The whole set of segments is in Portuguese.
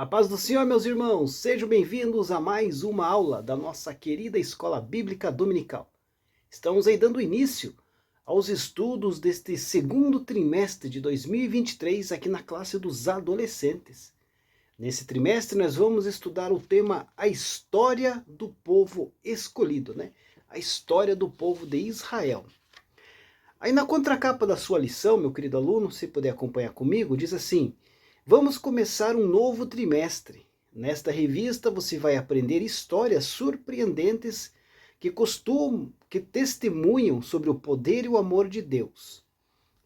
A paz do Senhor, meus irmãos, sejam bem-vindos a mais uma aula da nossa querida Escola Bíblica Dominical. Estamos aí dando início aos estudos deste segundo trimestre de 2023 aqui na classe dos adolescentes. Nesse trimestre nós vamos estudar o tema A História do Povo Escolhido, né? A história do povo de Israel. Aí na contracapa da sua lição, meu querido aluno, se puder acompanhar comigo, diz assim: vamos começar um novo trimestre. Nesta revista você vai aprender histórias surpreendentes que testemunham sobre o poder e o amor de Deus.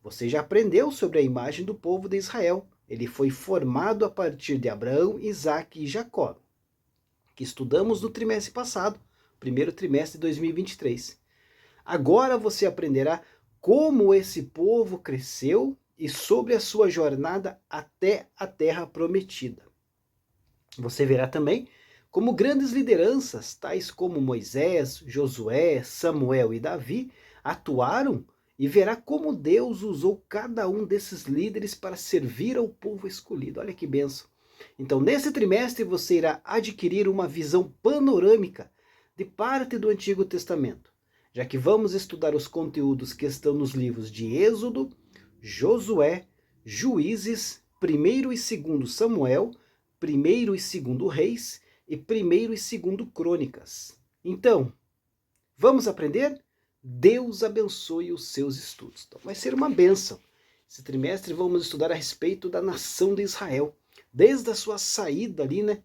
Você já aprendeu sobre a imagem do povo de Israel. Ele foi formado a partir de Abraão, Isaque e Jacó, que estudamos no trimestre passado, primeiro trimestre de 2023. Agora você aprenderá como esse povo cresceu e sobre a sua jornada até a terra prometida. Você verá também como grandes lideranças, tais como Moisés, Josué, Samuel e Davi, atuaram e verá como Deus usou cada um desses líderes para servir ao povo escolhido. Olha que benção! Então, nesse trimestre, você irá adquirir uma visão panorâmica de parte do Antigo Testamento, já que vamos estudar os conteúdos que estão nos livros de Êxodo, Josué, Juízes, 1º e 2º Samuel, 1º e 2º Reis e 1º e 2º Crônicas. Então, vamos aprender? Deus abençoe os seus estudos. Então, vai ser uma bênção. Esse trimestre vamos estudar a respeito da nação de Israel, desde a sua saída ali, né,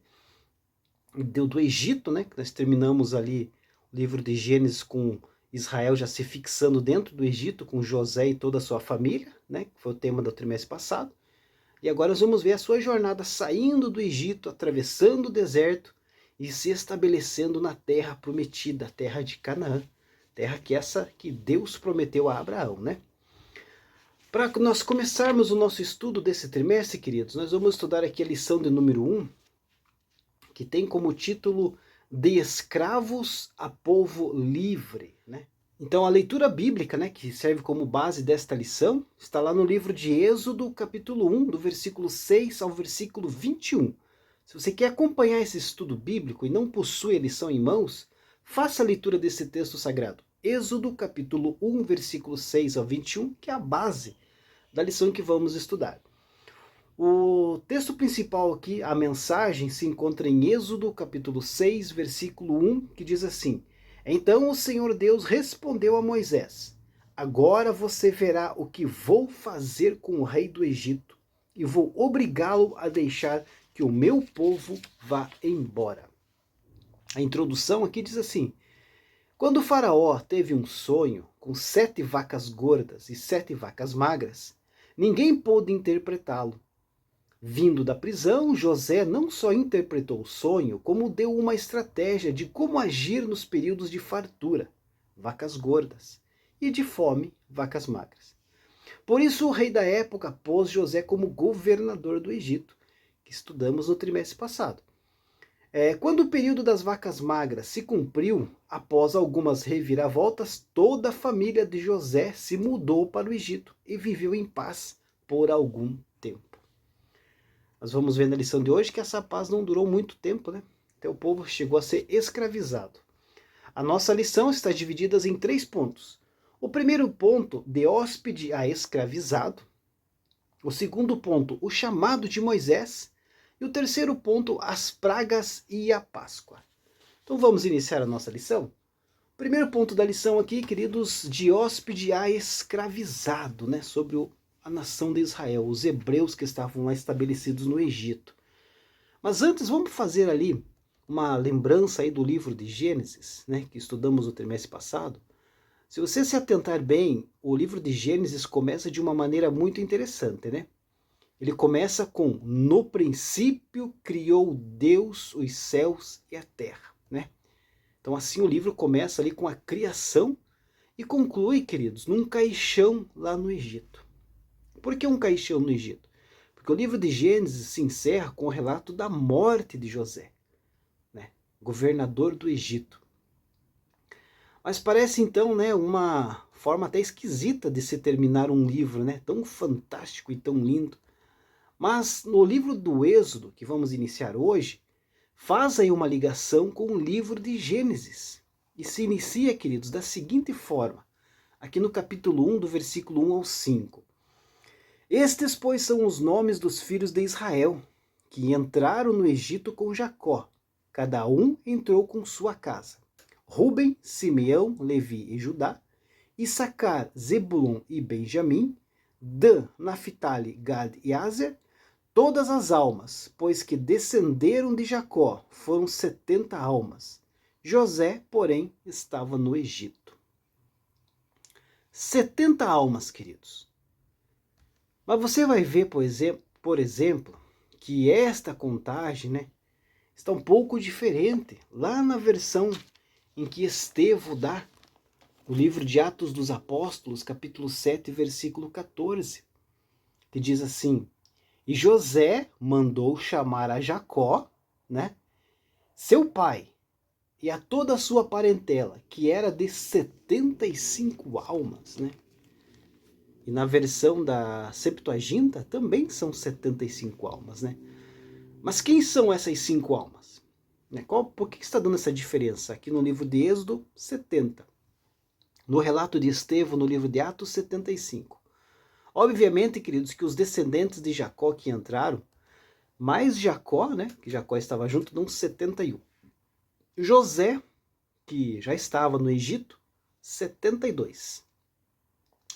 do Egito, né, que nós terminamos ali o livro de Gênesis com Israel já se fixando dentro do Egito, com José e toda a sua família, né, que foi o tema do trimestre passado. E agora nós vamos ver a sua jornada saindo do Egito, atravessando o deserto e se estabelecendo na terra prometida, a terra de Canaã, terra que Deus prometeu a Abraão, né? Para nós começarmos o nosso estudo desse trimestre, queridos, nós vamos estudar aqui a lição de número 1, que tem como título De Escravos a Povo Livre, né? Então a leitura bíblica, né, que serve como base desta lição, está lá no livro de Êxodo, capítulo 1, do versículo 6 ao versículo 21. Se você quer acompanhar esse estudo bíblico e não possui a lição em mãos, faça a leitura desse texto sagrado. Êxodo, capítulo 1, versículo 6 ao 21, que é a base da lição que vamos estudar. O texto principal aqui, a mensagem, se encontra em Êxodo, capítulo 6, versículo 1, que diz assim: Então o Senhor Deus respondeu a Moisés: Agora você verá o que vou fazer com o rei do Egito, e vou obrigá-lo a deixar que o meu povo vá embora. A introdução aqui diz assim: Quando o faraó teve um sonho com 7 vacas gordas e 7 vacas magras, ninguém pôde interpretá-lo. Vindo da prisão, José não só interpretou o sonho, como deu uma estratégia de como agir nos períodos de fartura, vacas gordas, e de fome, vacas magras. Por isso o rei da época pôs José como governador do Egito, que estudamos no trimestre passado. Quando o período das vacas magras se cumpriu, após algumas reviravoltas, toda a família de José se mudou para o Egito e viveu em paz por algum tempo. Nós vamos ver na lição de hoje que essa paz não durou muito tempo, né? Até o povo chegou a ser escravizado. A nossa lição está dividida em 3 pontos. O primeiro ponto, de hóspede a escravizado. O segundo ponto, o chamado de Moisés. E o terceiro ponto, as pragas e a Páscoa. Então vamos iniciar a nossa lição? O primeiro ponto da lição aqui, queridos, de hóspede a escravizado, né? Sobre a nação de Israel, os hebreus que estavam lá estabelecidos no Egito. Mas antes, vamos fazer ali uma lembrança aí do livro de Gênesis, né, que estudamos no trimestre passado. Se você se atentar bem, o livro de Gênesis começa de uma maneira muito interessante, né? Ele começa com: no princípio criou Deus os céus e a terra, né? Então assim o livro começa ali com a criação e conclui, queridos, num caixão lá no Egito. Por que um caixão no Egito? Porque o livro de Gênesis se encerra com o relato da morte de José, né, governador do Egito. Mas parece então, né, uma forma até esquisita de se terminar um livro, né, tão fantástico e tão lindo. Mas no livro do Êxodo, que vamos iniciar hoje, faz aí uma ligação com o livro de Gênesis. E se inicia, queridos, da seguinte forma, aqui no capítulo 1, do versículo 1 ao 5. Estes, pois, são os nomes dos filhos de Israel, que entraram no Egito com Jacó. Cada um entrou com sua casa. Ruben, Simeão, Levi e Judá, Issacar, Zebulon e Benjamim, Dan, Naphtali, Gad e Aser, todas as almas, pois que descenderam de Jacó, foram 70 almas. José, porém, estava no Egito. 70 almas, queridos. Mas você vai ver, por exemplo, que esta contagem, né, está um pouco diferente lá na versão em que Estevão dá o livro de Atos dos Apóstolos, capítulo 7, versículo 14, que diz assim: e José mandou chamar a Jacó, né, seu pai, e a toda a sua parentela, que era de 75 almas, né? E na versão da Septuaginta também são 75 almas, né? Mas quem são essas 5 almas? Por que está dando essa diferença? Aqui no livro de Êxodo, 70. No relato de Estevão, no livro de Atos, 75. Obviamente, queridos, que os descendentes de Jacó que entraram, mais Jacó, né, que Jacó estava junto, dão 71. José, que já estava no Egito, 72.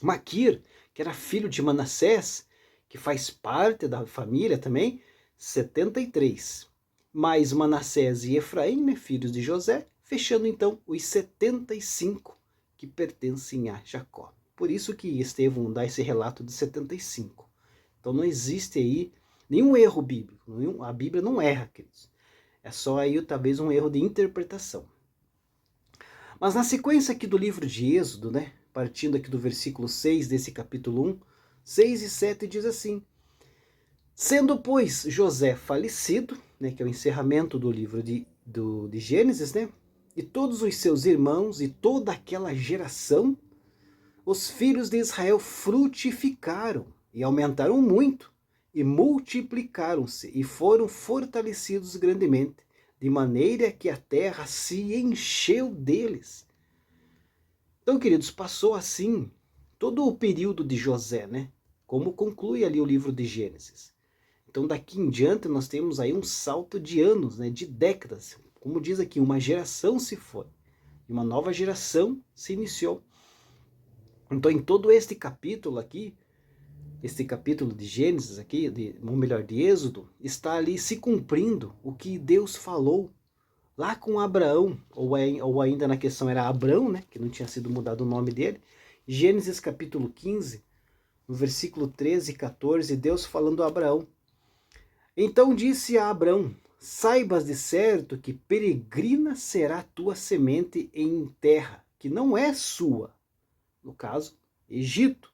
Maquir, que era filho de Manassés, que faz parte da família também, 73. Mais Manassés e Efraim, né, filhos de José, fechando então os 75 que pertencem a Jacó. Por isso que Estevão dá esse relato de 75. Então não existe aí nenhum erro bíblico. A Bíblia não erra, queridos. É só aí talvez um erro de interpretação. Mas na sequência aqui do livro de Êxodo, né, partindo aqui do versículo 6 desse capítulo 1, 6 e 7 diz assim: sendo, pois, José falecido, né, que é o encerramento do livro de Gênesis, né, e todos os seus irmãos e toda aquela geração, os filhos de Israel frutificaram e aumentaram muito, e multiplicaram-se e foram fortalecidos grandemente, de maneira que a terra se encheu deles. Então, queridos, passou assim todo o período de José, né? Como conclui ali o livro de Gênesis. Então, daqui em diante, nós temos aí um salto de anos, né? De décadas. Como diz aqui, uma geração se foi, e uma nova geração se iniciou. Então, em todo este capítulo aqui, este capítulo de Gênesis aqui, ou melhor, de Êxodo, está ali se cumprindo o que Deus falou lá com Abraão, ou ainda na questão era Abrão, né, que não tinha sido mudado o nome dele. Gênesis capítulo 15, no versículo 13 e 14, Deus falando a Abraão: então disse a Abrão: saibas de certo que peregrina será a tua semente em terra que não é sua, no caso, Egito,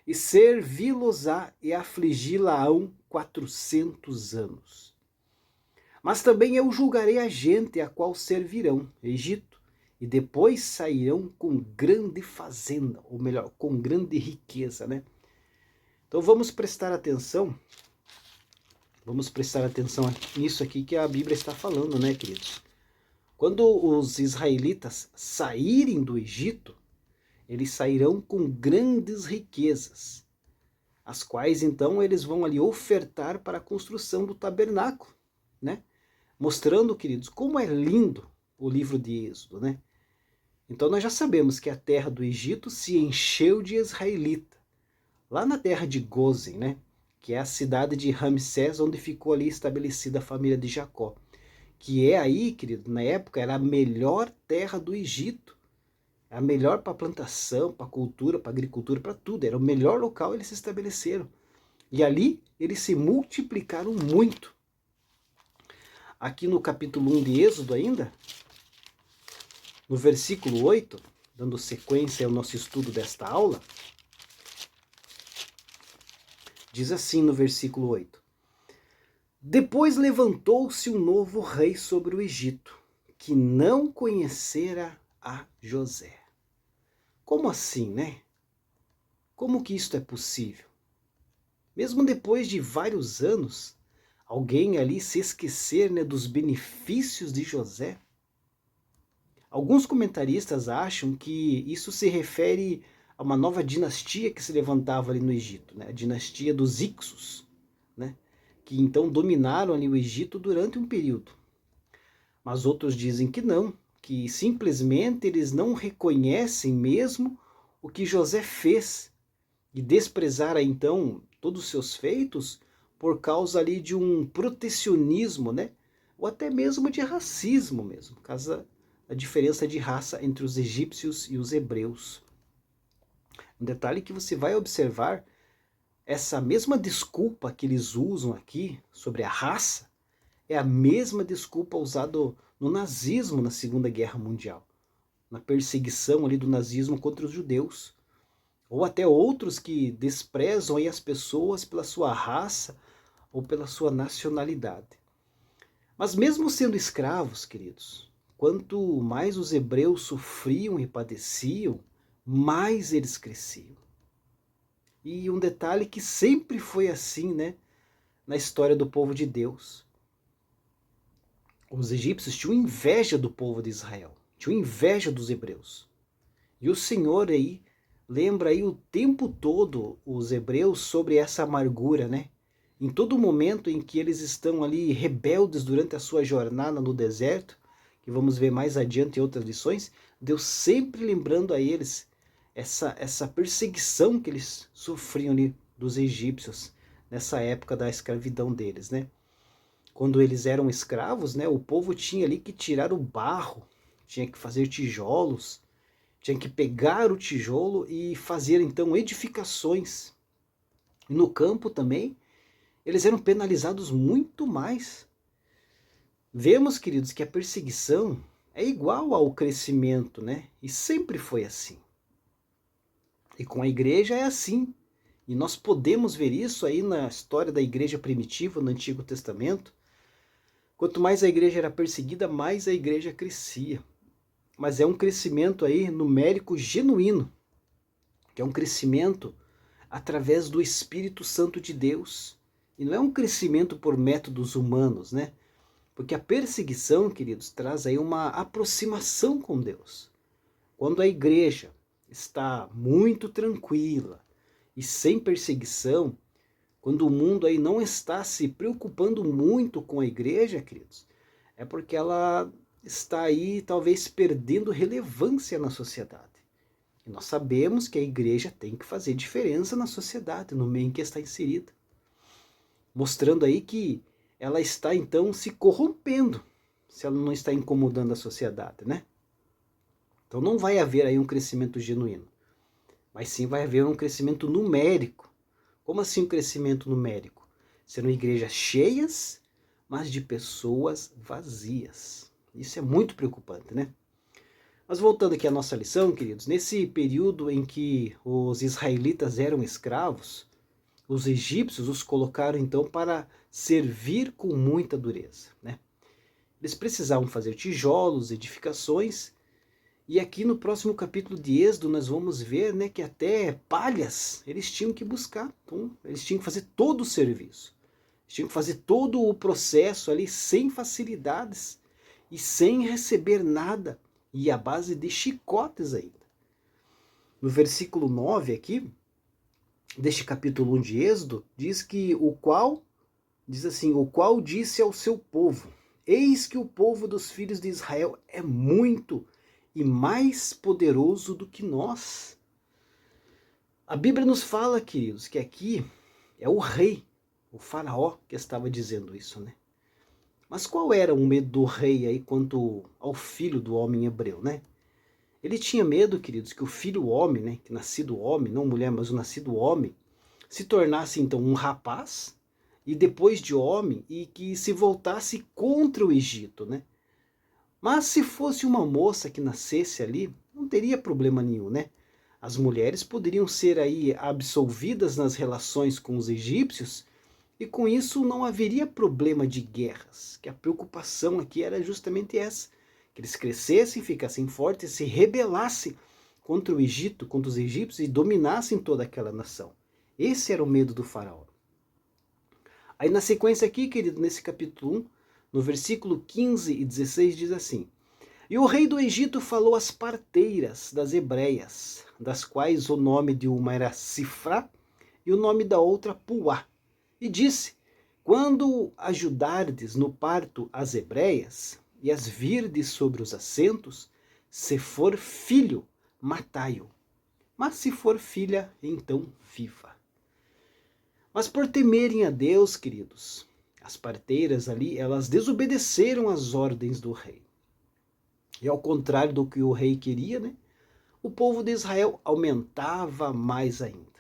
e servi-los-á e afligi-la-ão 400 anos. Mas também eu julgarei a gente a qual servirão, Egito, e depois sairão com grande fazenda, ou melhor, com grande riqueza, né? Então vamos prestar atenção nisso aqui que a Bíblia está falando, né, queridos? Quando os israelitas saírem do Egito, eles sairão com grandes riquezas, as quais então eles vão ali ofertar para a construção do tabernáculo, né? Mostrando, queridos, como é lindo o livro de Êxodo, né? Então nós já sabemos que a terra do Egito se encheu de israelita, lá na terra de Gósen, né? Que é a cidade de Ramsés, onde ficou ali estabelecida a família de Jacó. Que é aí, querido, na época era a melhor terra do Egito, a melhor para plantação, para cultura, para agricultura, para tudo. Era o melhor local, eles se estabeleceram. E ali eles se multiplicaram muito. Aqui no capítulo 1 de Êxodo ainda, no versículo 8, dando sequência ao nosso estudo desta aula, diz assim no versículo 8: depois levantou-se um novo rei sobre o Egito, que não conhecera a José. Como assim, né? Como que isto é possível? Mesmo depois de vários anos, alguém ali se esquecer, né, dos benefícios de José. Alguns comentaristas acham que isso se refere a uma nova dinastia que se levantava ali no Egito, né? A dinastia dos Ixos, né? Que então dominaram ali o Egito durante um período. Mas outros dizem que não, que simplesmente eles não reconhecem mesmo o que José fez e desprezaram então todos os seus feitos por causa ali de um protecionismo, né? Ou até mesmo de racismo mesmo, por causa da diferença de raça entre os egípcios e os hebreus. Um detalhe que você vai observar, essa mesma desculpa que eles usam aqui sobre a raça, é a mesma desculpa usada no nazismo na Segunda Guerra Mundial, na perseguição ali do nazismo contra os judeus, ou até outros que desprezam aí as pessoas pela sua raça ou pela sua nacionalidade. Mas mesmo sendo escravos, queridos, quanto mais os hebreus sofriam e padeciam, mais eles cresciam. E um detalhe que sempre foi assim, né, na história do povo de Deus. Os egípcios tinham inveja do povo de Israel, tinham inveja dos hebreus. E o Senhor aí lembra aí o tempo todo os hebreus sobre essa amargura, né? Em todo momento em que eles estão ali rebeldes durante a sua jornada no deserto, que vamos ver mais adiante em outras lições, Deus sempre lembrando a eles essa perseguição que eles sofriam ali dos egípcios nessa época da escravidão deles, né? Quando eles eram escravos, né, o povo tinha ali que tirar o barro, tinha que fazer tijolos, tinha que pegar o tijolo e fazer então edificações. E no campo também, eles eram penalizados muito mais. Vemos, queridos, que a perseguição é igual ao crescimento, né? E sempre foi assim. E com a igreja é assim. E nós podemos ver isso aí na história da igreja primitiva no Antigo Testamento. Quanto mais a igreja era perseguida, mais a igreja crescia. Mas é um crescimento aí numérico genuíno, que é um crescimento através do Espírito Santo de Deus. E não é um crescimento por métodos humanos, né? Porque a perseguição, queridos, traz aí uma aproximação com Deus. Quando a igreja está muito tranquila e sem perseguição, quando o mundo aí não está se preocupando muito com a igreja, queridos, é porque ela está aí talvez perdendo relevância na sociedade. E nós sabemos que a igreja tem que fazer diferença na sociedade, no meio em que está inserida. Mostrando aí que ela está então se corrompendo, se ela não está incomodando a sociedade, né? Então não vai haver aí um crescimento genuíno, mas sim vai haver um crescimento numérico. Como assim um crescimento numérico? Serão igrejas cheias, mas de pessoas vazias. Isso é muito preocupante, né? Mas voltando aqui à nossa lição, queridos, nesse período em que os israelitas eram escravos, os egípcios os colocaram então para servir com muita dureza, né? Eles precisavam fazer tijolos, edificações, e aqui no próximo capítulo de Êxodo nós vamos ver, né, que até palhas eles tinham que buscar, então, eles tinham que fazer todo o serviço, eles tinham que fazer todo o processo ali sem facilidades e sem receber nada, e à base de chicotes ainda. No versículo 9 aqui, deste capítulo 1 de Êxodo, diz que diz assim, o qual disse ao seu povo, eis que o povo dos filhos de Israel é muito e mais poderoso do que nós. A Bíblia nos fala, queridos, que aqui é o rei, o faraó, que estava dizendo isso, né? Mas qual era o medo do rei aí quanto ao filho do homem hebreu, né? Ele tinha medo, queridos, que o filho homem, né, que nascido homem, não mulher, mas o nascido homem, se tornasse então um rapaz e depois de homem e que se voltasse contra o Egito, né? Mas se fosse uma moça que nascesse ali, não teria problema nenhum, né? As mulheres poderiam ser aí absolvidas nas relações com os egípcios e com isso não haveria problema de guerras, que a preocupação aqui era justamente essa, que eles crescessem, ficassem fortes, se rebelassem contra o Egito, contra os egípcios e dominassem toda aquela nação. Esse era o medo do faraó. Aí na sequência aqui, querido, nesse capítulo 1, no versículo 15 e 16 diz assim: E o rei do Egito falou às parteiras das hebreias, das quais o nome de uma era Sifrá e o nome da outra Puá, e disse: Quando ajudardes no parto as hebreias, e as virdes sobre os assentos, se for filho, matai-o, mas se for filha, então viva. Mas por temerem a Deus, queridos, as parteiras ali, elas desobedeceram às ordens do rei. E ao contrário do que o rei queria, né, o povo de Israel aumentava mais ainda.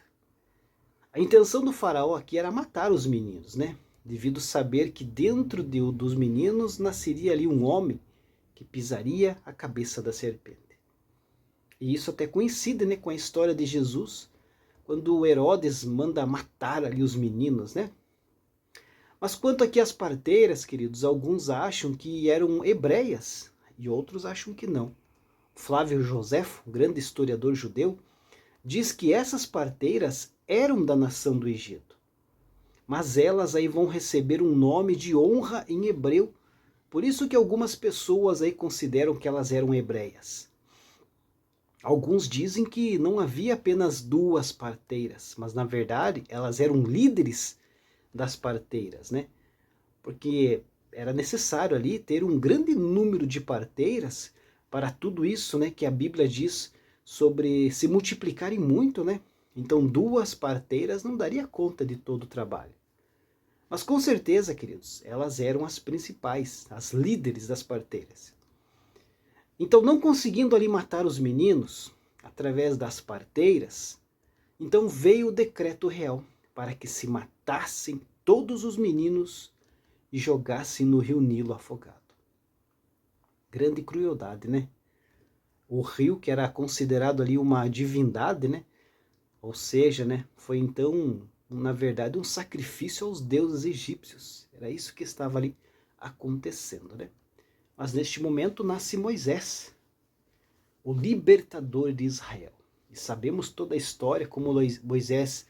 A intenção do faraó aqui era matar os meninos, né? Devido saber que dentro dos meninos nasceria ali um homem que pisaria a cabeça da serpente. E isso até coincide, né, com a história de Jesus, quando Herodes manda matar ali os meninos, né? Mas quanto aqui às parteiras, queridos, alguns acham que eram hebreias e outros acham que não. Flávio Joséfo, grande historiador judeu, diz que essas parteiras eram da nação do Egito. Mas elas aí vão receber um nome de honra em hebreu, por isso que algumas pessoas aí consideram que elas eram hebreias. Alguns dizem que não havia apenas duas parteiras, mas na verdade elas eram líderes das parteiras, né? Porque era necessário ali ter um grande número de parteiras para tudo isso, né, que a Bíblia diz sobre se multiplicarem muito, né? Então duas parteiras não daria conta de todo o trabalho. Mas com certeza, queridos, elas eram as principais, as líderes das parteiras. Então, não conseguindo ali matar os meninos através das parteiras, então veio o decreto real para que se matassem todos os meninos e jogassem no rio Nilo afogado. Grande crueldade, né? O rio, que era considerado ali uma divindade, né? Ou seja, né, foi então, na verdade, um sacrifício aos deuses egípcios. Era isso que estava ali acontecendo, né? Mas neste momento nasce Moisés, o libertador de Israel. E sabemos toda a história, como Moisés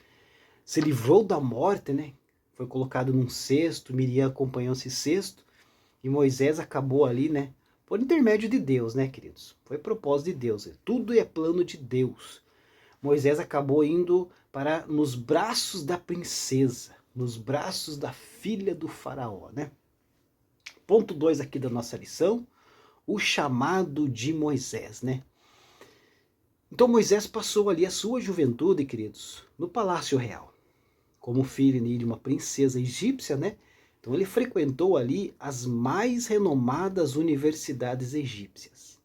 se livrou da morte, né? Foi colocado num cesto, Miriam acompanhou esse cesto, e Moisés acabou ali, né? Por intermédio de Deus, né, queridos? Foi propósito de Deus. Tudo é plano de Deus. Moisés acabou indo para nos braços da princesa, nos braços da filha do faraó, né? Ponto 2 aqui da nossa lição, o chamado de Moisés, né? Então Moisés passou ali a sua juventude, queridos, no Palácio Real, como filho de uma princesa egípcia, né? Então ele frequentou ali as mais renomadas universidades egípcias.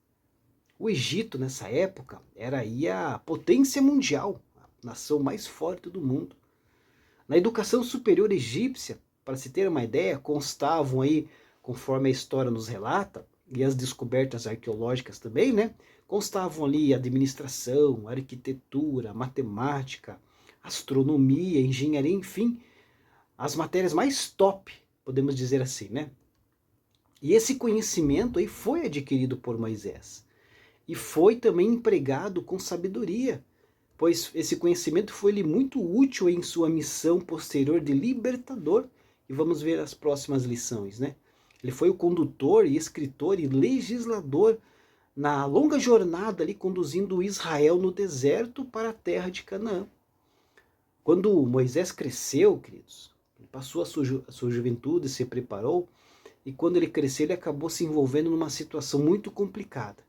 O Egito, nessa época, era aí a potência mundial, a nação mais forte do mundo. Na educação superior egípcia, para se ter uma ideia, constavam aí, conforme a história nos relata, e as descobertas arqueológicas também, né? Constavam ali administração, arquitetura, matemática, astronomia, engenharia, enfim, as matérias mais top, podemos dizer assim, né? E esse conhecimento aí foi adquirido por Moisés. E foi também empregado com sabedoria, pois esse conhecimento foi-lhe muito útil em sua missão posterior de libertador. E vamos ver as próximas lições, né? Ele foi o condutor e escritor e legislador na longa jornada ali conduzindo Israel no deserto para a terra de Canaã. Quando Moisés cresceu, queridos, ele passou a sua juventude, se preparou, e quando ele cresceu, ele acabou se envolvendo numa situação muito complicada.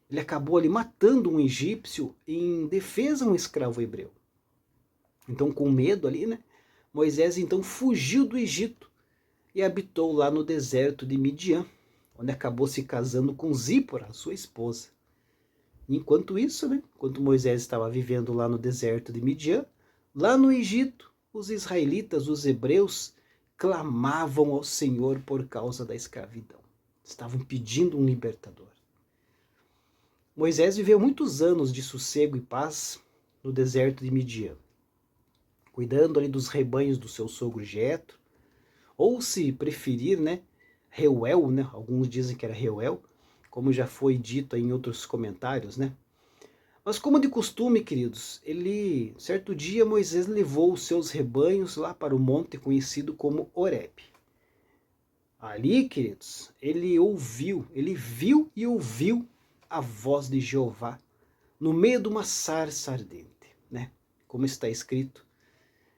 Ele acabou ali matando um egípcio em defesa a um escravo hebreu. Então, com medo ali, né, Moisés então fugiu do Egito e habitou lá no deserto de Midian, onde acabou se casando com Zípora, sua esposa. Enquanto isso, né, enquanto Moisés estava vivendo lá no deserto de Midian, lá no Egito, os israelitas, os hebreus, clamavam ao Senhor por causa da escravidão. Estavam pedindo um libertador. Moisés viveu muitos anos de sossego e paz no deserto de Midian, cuidando ali dos rebanhos do seu sogro Jetro, ou se preferir, né, Reuel, né, alguns dizem que era Reuel, como já foi dito em outros comentários, né? Mas como de costume, queridos, certo dia Moisés levou os seus rebanhos lá para o monte conhecido como Horebe. Ali, queridos, ele viu e ouviu a voz de Jeová no meio de uma sarça ardente, né? Como está escrito.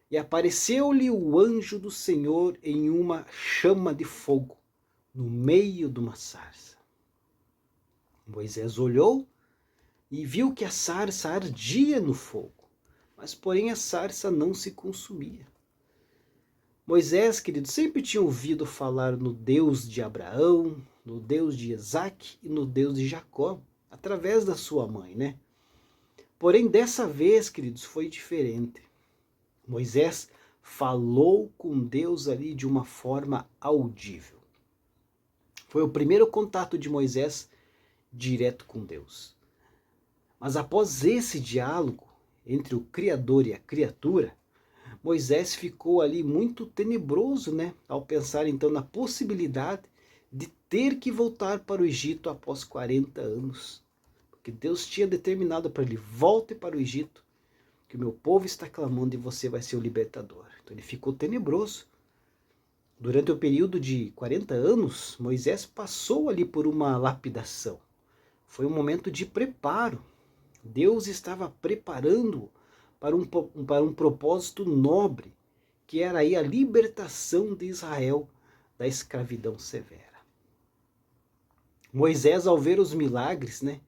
E apareceu-lhe o anjo do Senhor em uma chama de fogo, no meio de uma sarça. Moisés olhou e viu que a sarça ardia no fogo, mas porém a sarça não se consumia. Moisés, querido, sempre tinha ouvido falar no Deus de Abraão, no Deus de Isaque e no Deus de Jacó, através da sua mãe, né? Porém, dessa vez, queridos, foi diferente. Moisés falou com Deus ali de uma forma audível. Foi o primeiro contato de Moisés direto com Deus. Mas após esse diálogo entre o Criador e a criatura, Moisés ficou ali muito tenebroso, né? Ao pensar então na possibilidade de ter que voltar para o Egito após 40 anos. Porque Deus tinha determinado para ele: volte para o Egito, que o meu povo está clamando e você vai ser o libertador. Então ele ficou tenebroso. Durante o período de 40 anos, Moisés passou ali por uma lapidação. Foi um momento de preparo. Deus estava preparando para um propósito nobre, que era aí a libertação de Israel da escravidão severa. Moisés, ao ver os milagres, né,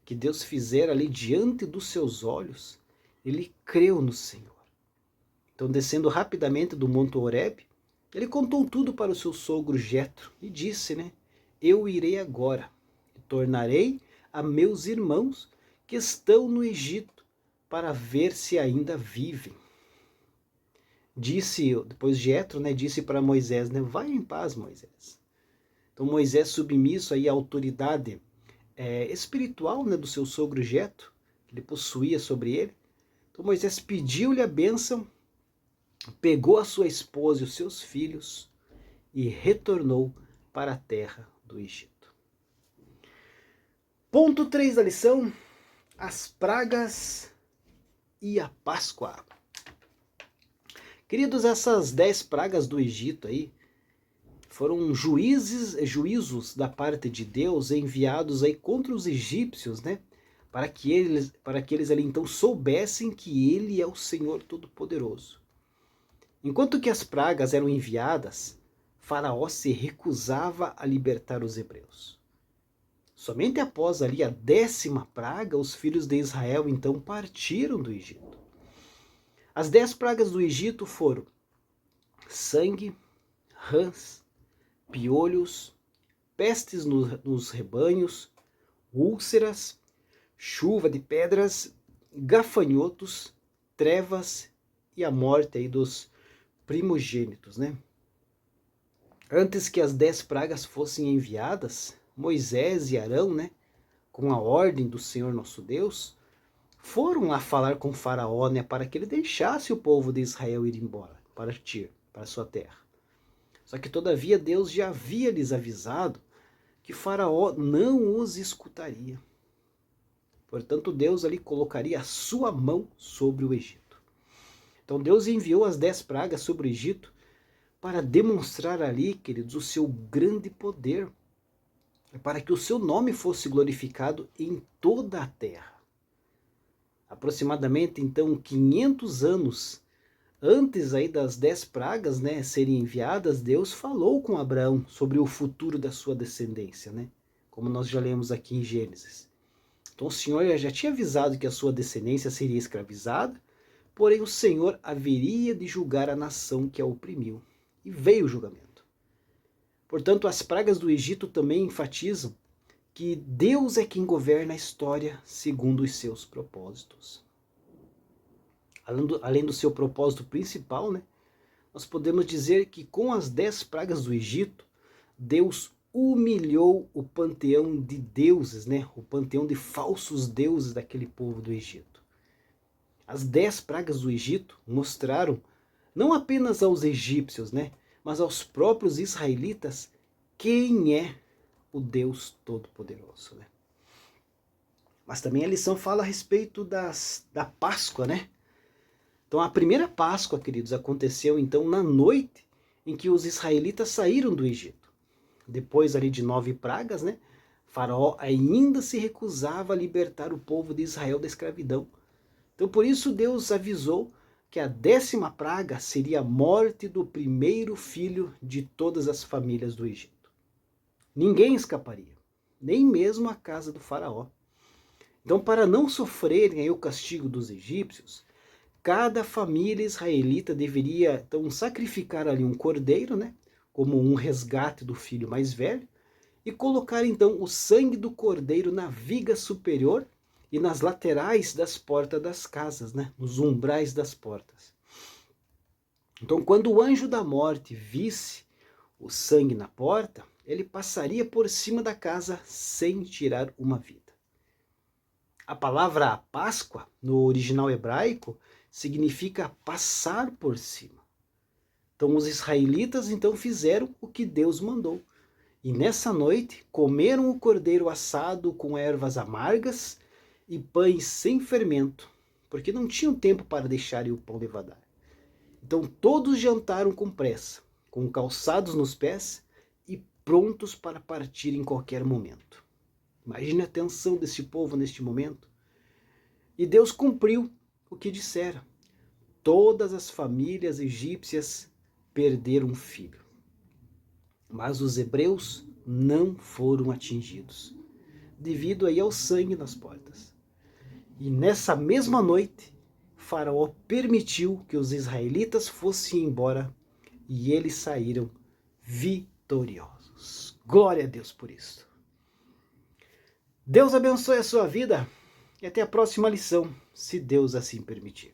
que Deus fizera ali diante dos seus olhos, ele creu no Senhor. Então, descendo rapidamente do Monte Horebe, ele contou tudo para o seu sogro Jetro e disse, né, eu irei agora e tornarei a meus irmãos que estão no Egito para ver se ainda vivem. Depois Jetro, né, disse para Moisés, né, vai em paz, Moisés. Então Moisés, submisso aí à autoridade espiritual, né, do seu sogro Jetro, que ele possuía sobre ele. Então Moisés pediu-lhe a bênção, pegou a sua esposa e os seus filhos e retornou para a terra do Egito. Ponto 3 da lição: as pragas e a Páscoa. Queridos, essas 10 pragas do Egito aí foram juízos da parte de Deus enviados aí contra os egípcios, né? Para que eles ali então soubessem que ele é o Senhor Todo-Poderoso. Enquanto que as pragas eram enviadas, Faraó se recusava a libertar os hebreus. Somente após ali a 10ª praga, os filhos de Israel então partiram do Egito. As 10 pragas do Egito foram sangue, rãs, piolhos, pestes nos rebanhos, úlceras, chuva de pedras, gafanhotos, trevas e a morte aí dos primogênitos, né? Antes que as 10 pragas fossem enviadas, Moisés e Arão, né, com a ordem do Senhor nosso Deus, foram lá falar com Faraó, né, para que ele deixasse o povo de Israel ir embora, partir para sua terra. Só que todavia Deus já havia lhes avisado que Faraó não os escutaria. Portanto, Deus ali colocaria a sua mão sobre o Egito. Então Deus enviou as 10 pragas sobre o Egito para demonstrar ali, queridos, o seu grande poder, para que o seu nome fosse glorificado em toda a terra. Aproximadamente, então, 500 anos antes aí das 10 pragas, né, serem enviadas, Deus falou com Abraão sobre o futuro da sua descendência, né, como nós já lemos aqui em Gênesis. Então o Senhor já tinha avisado que a sua descendência seria escravizada, porém o Senhor haveria de julgar a nação que a oprimiu. E veio o julgamento. Portanto, as pragas do Egito também enfatizam que Deus é quem governa a história segundo os seus propósitos. Além do seu propósito principal, né, nós podemos dizer que com as 10 pragas do Egito, Deus humilhou o panteão de deuses, né, o panteão de falsos deuses daquele povo do Egito. As 10 pragas do Egito mostraram não apenas aos egípcios, né, mas aos próprios israelitas quem é o Deus Todo-Poderoso, né? Mas também a lição fala a respeito da Páscoa, né? Então a primeira Páscoa, queridos, aconteceu então na noite em que os israelitas saíram do Egito. Depois ali de 9 pragas, né? Faraó ainda se recusava a libertar o povo de Israel da escravidão. Então por isso Deus avisou que a 10ª praga seria a morte do primeiro filho de todas as famílias do Egito. Ninguém escaparia, nem mesmo a casa do faraó. Então, para não sofrerem aí o castigo dos egípcios, cada família israelita deveria então sacrificar ali um cordeiro, né, como um resgate do filho mais velho, e colocar então o sangue do cordeiro na viga superior e nas laterais das portas das casas, né, nos umbrais das portas. Então, quando o anjo da morte visse o sangue na porta, ele passaria por cima da casa sem tirar uma vida. A palavra Páscoa, no original hebraico, significa passar por cima. Então os israelitas então fizeram o que Deus mandou. E nessa noite comeram o cordeiro assado com ervas amargas e pães sem fermento, porque não tinham tempo para deixarem o pão levedar. Então todos jantaram com pressa, com calçados nos pés e prontos para partir em qualquer momento. Imagine a tensão desse povo neste momento. E Deus cumpriu o que dissera. Todas as famílias egípcias perderam um filho. Mas os hebreus não foram atingidos, devido aí ao sangue nas portas. E nessa mesma noite, Faraó permitiu que os israelitas fossem embora e eles saíram vitoriosos. Glória a Deus por isso. Deus abençoe a sua vida e até a próxima lição, se Deus assim permitir.